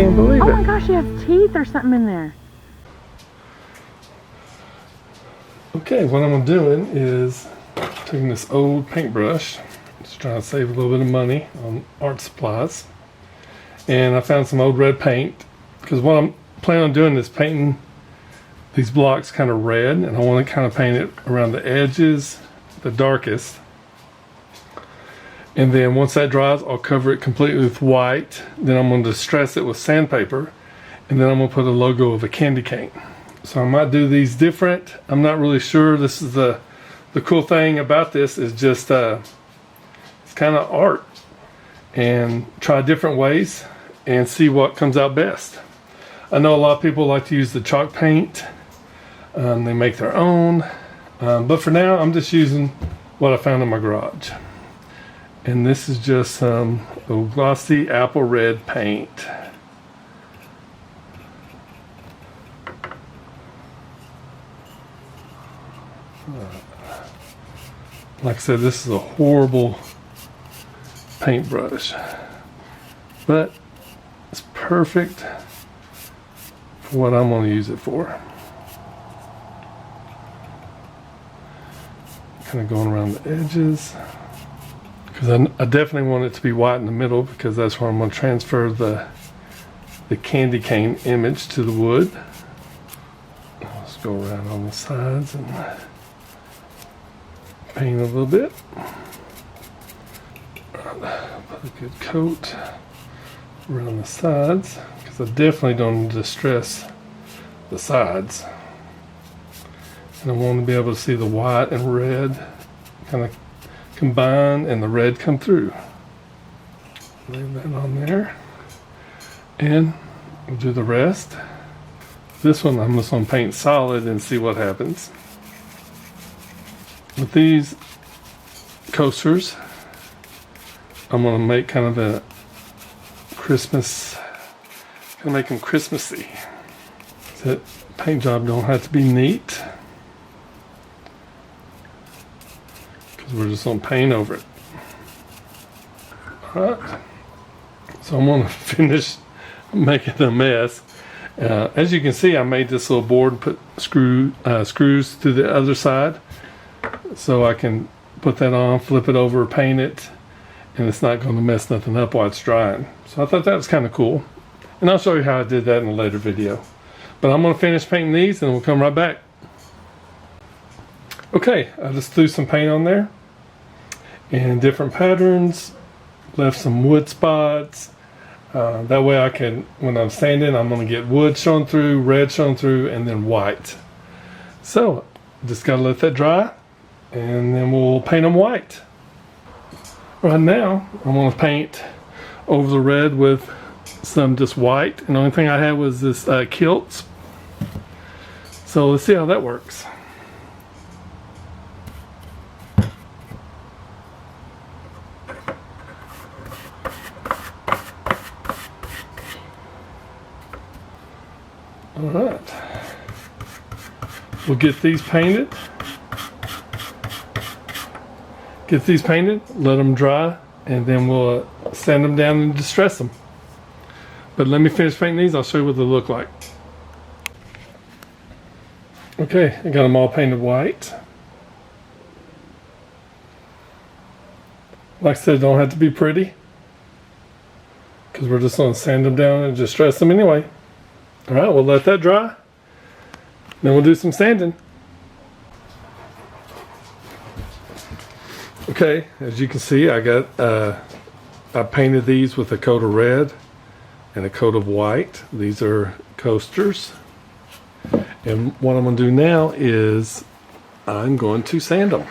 can't believe it. Oh my gosh, he has teeth or something in there. Okay, what I'm doing is taking this old paintbrush, just trying to save a little bit of money on art supplies. And I found some old red paint, because what I'm planning on doing is painting these blocks kind of red, and I want to kind of paint it around the edges, the darkest. And then once that dries, I'll cover it completely with white. Then I'm going to distress it with sandpaper, and then I'm going to put a logo of a candy cane. So I might do these different. I'm not really sure. This is the cool thing about this is just it's kind of art, and try different ways and see what comes out best. I know a lot of people like to use the chalk paint. They make their own, but for now I'm just using what I found in my garage. And this is just some glossy apple red paint. Like I said, this is a horrible paintbrush, but it's perfect for what I'm going to use it for. Kind of going around the edges, because I definitely want it to be white in the middle, because that's where I'm going to transfer the candy cane image to the wood. Let's go around on the sides and paint a little bit. Put a good coat around the sides, because I definitely don't distress the sides. And I want to be able to see the white and red kind of combine and the red come through. Lay that on there. And we'll do the rest. This one I'm just going to paint solid and see what happens. With these coasters, I'm going to make kind of a Christmas, going to make them Christmassy. That paint job don't have to be neat, because we're just going to paint over it. Alright, so I'm going to finish making a mess. As you can see, I made this little board and put screws to the other side, so I can put that on, flip it over, paint it, and it's not going to mess nothing up while it's drying. So I thought that was kind of cool, and I'll show you how I did that in a later video. But I'm going to finish painting these and we'll come right back. Okay, I just threw some paint on there in different patterns, left some wood spots. That way I can, when I'm sanding, I'm going to get wood showing through, red showing through, and then white. So just got to let that dry, and then we'll paint them white. Right now I'm going to paint over the red with some just white, and the only thing I had was this kilts. So let's see how that works. Alright, we'll get these painted. Let them dry, and then we'll sand them down and distress them. But let me finish painting these, I'll show you what they look like. Okay, I got them all painted white. Like I said, don't have to be pretty, because we're just going to sand them down and distress them anyway. Alright, we'll let that dry. Then we'll do some sanding. Okay, as you can see, I painted these with a coat of red and a coat of white. These are coasters. And what I'm going to do now is I'm going to sand them.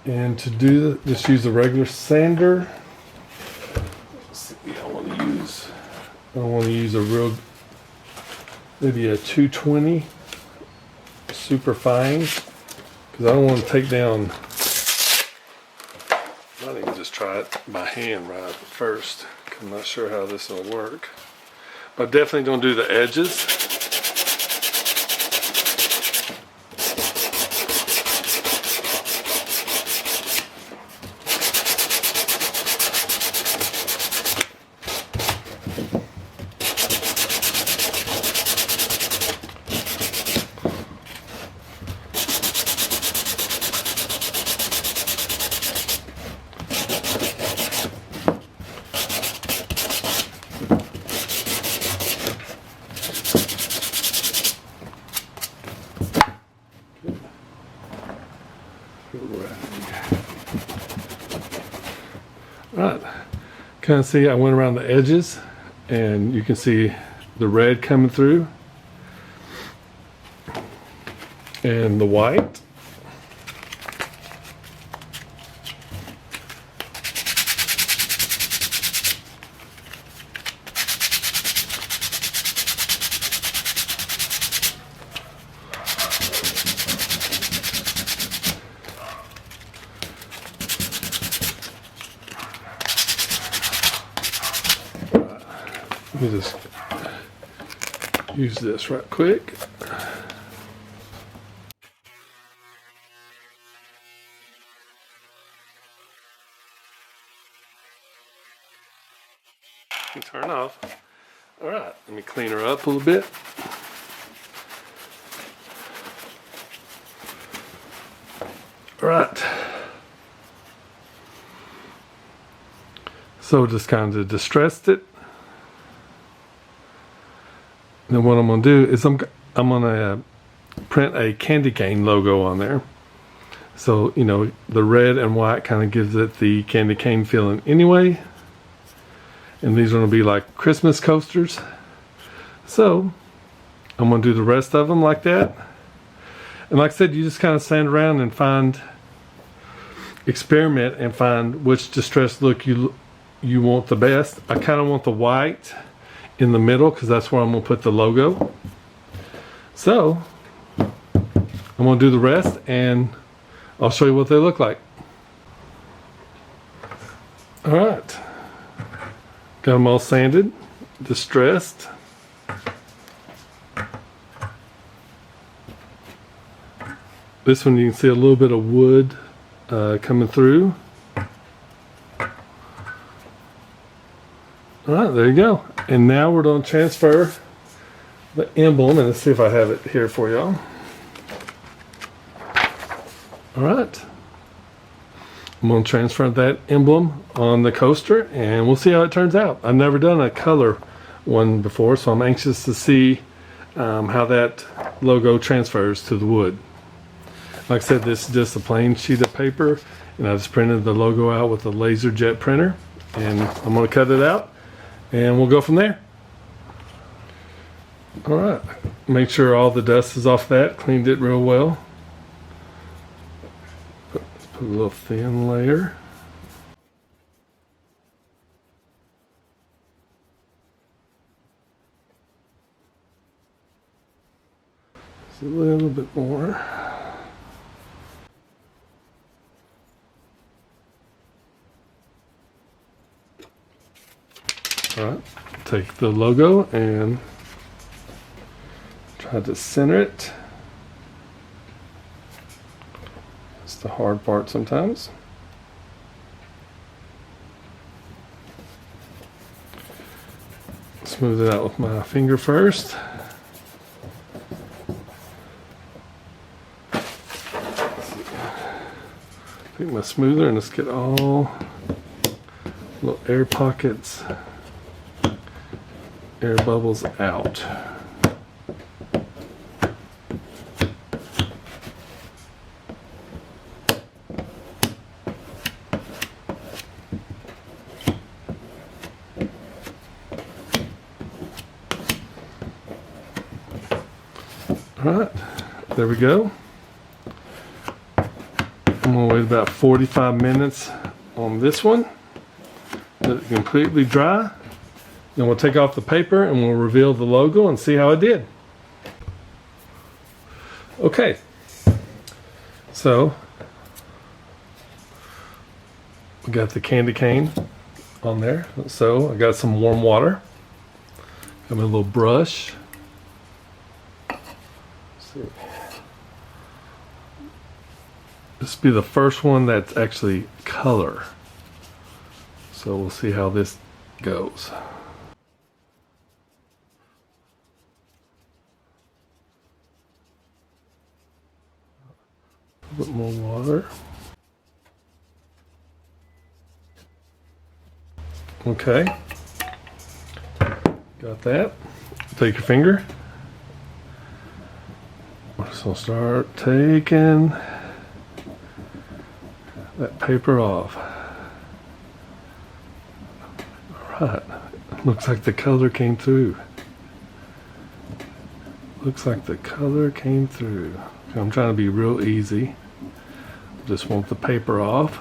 And to do that, just use a regular sander. Let's see, I want to use a real, maybe a 220 super fine, because I don't want to take down. I might even just try it by hand right first, because I'm not sure how this will work. But definitely don't do the edges. Right. Kind of see I went around the edges and you can see the red coming through and the white. Let me just use this right quick. Turn off. All right, let me clean her up a little bit. All right. So just kind of distressed it. Then what I'm going to do is I'm going to print a candy cane logo on there. So, you know, the red and white kind of gives it the candy cane feeling anyway. And these are going to be like Christmas coasters. So, I'm going to do the rest of them like that. And like I said, you just kind of sand around and experiment and find which distressed look you want the best. I kind of want the white in the middle because that's where I'm going to put the logo. So I'm going to do the rest and I'll show you what they look like. Alright, got them all sanded, distressed. This one you can see a little bit of wood coming through. Alright, there you go. And now we're going to transfer the emblem, and let's see if I have it here for y'all. Alright. I'm going to transfer that emblem on the coaster, and we'll see how it turns out. I've never done a color one before, so I'm anxious to see how that logo transfers to the wood. Like I said, this is just a plain sheet of paper, and I just printed the logo out with a laser jet printer, and I'm going to cut it out. And we'll go from there. Alright, make sure all the dust is off that, cleaned it real well. Put a little thin layer. Just a little bit more. Alright, take the logo and try to center it. It's the hard part sometimes. Smooth it out with my finger first. Take my smoother and let's get all little air pockets, air bubbles out. Alright, there we go. I'm going to wait about 45 minutes on this one. Let it completely dry. Then we'll take off the paper and we'll reveal the logo and see how it did. Okay, so we got the candy cane on there. So I got some warm water. Got my little brush. This will be the first one that's actually color. So we'll see how this goes. A bit more water. Okay. Got that. Take your finger. So start taking that paper off. Alright, looks like the color came through. Looks like the color came through. I'm trying to be real easy. Just want the paper off.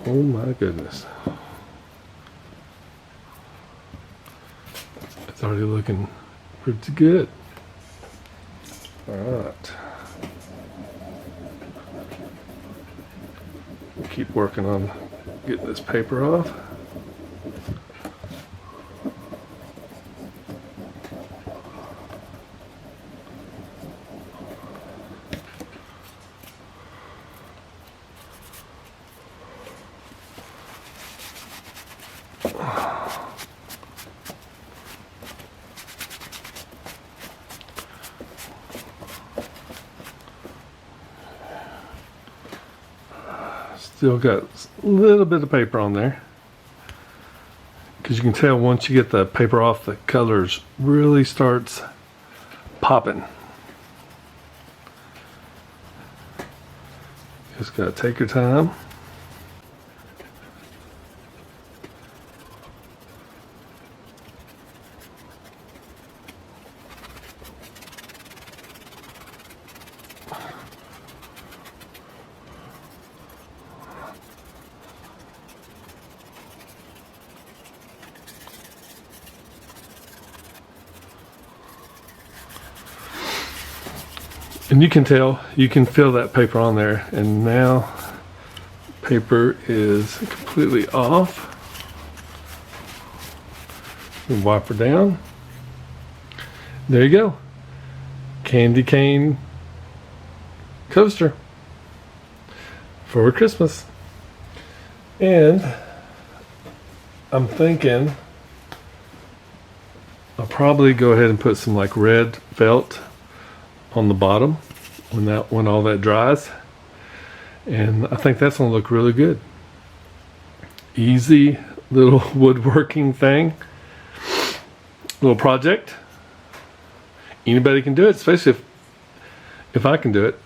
Oh my goodness. It's already looking pretty good. Alright. Keep working on getting this paper off. Still got a little bit of paper on there, because you can tell once you get the paper off, the colors really starts popping. Just gotta take your time. And you can tell, you can feel that paper on there, and now paper is completely off. And wipe her down. There you go. Candy cane coaster for Christmas. And I'm thinking I'll probably go ahead and put some like red felt on the bottom when all that dries, and I think that's gonna look really good. Easy little woodworking thing, little project. Anybody can do it, especially if I can do it.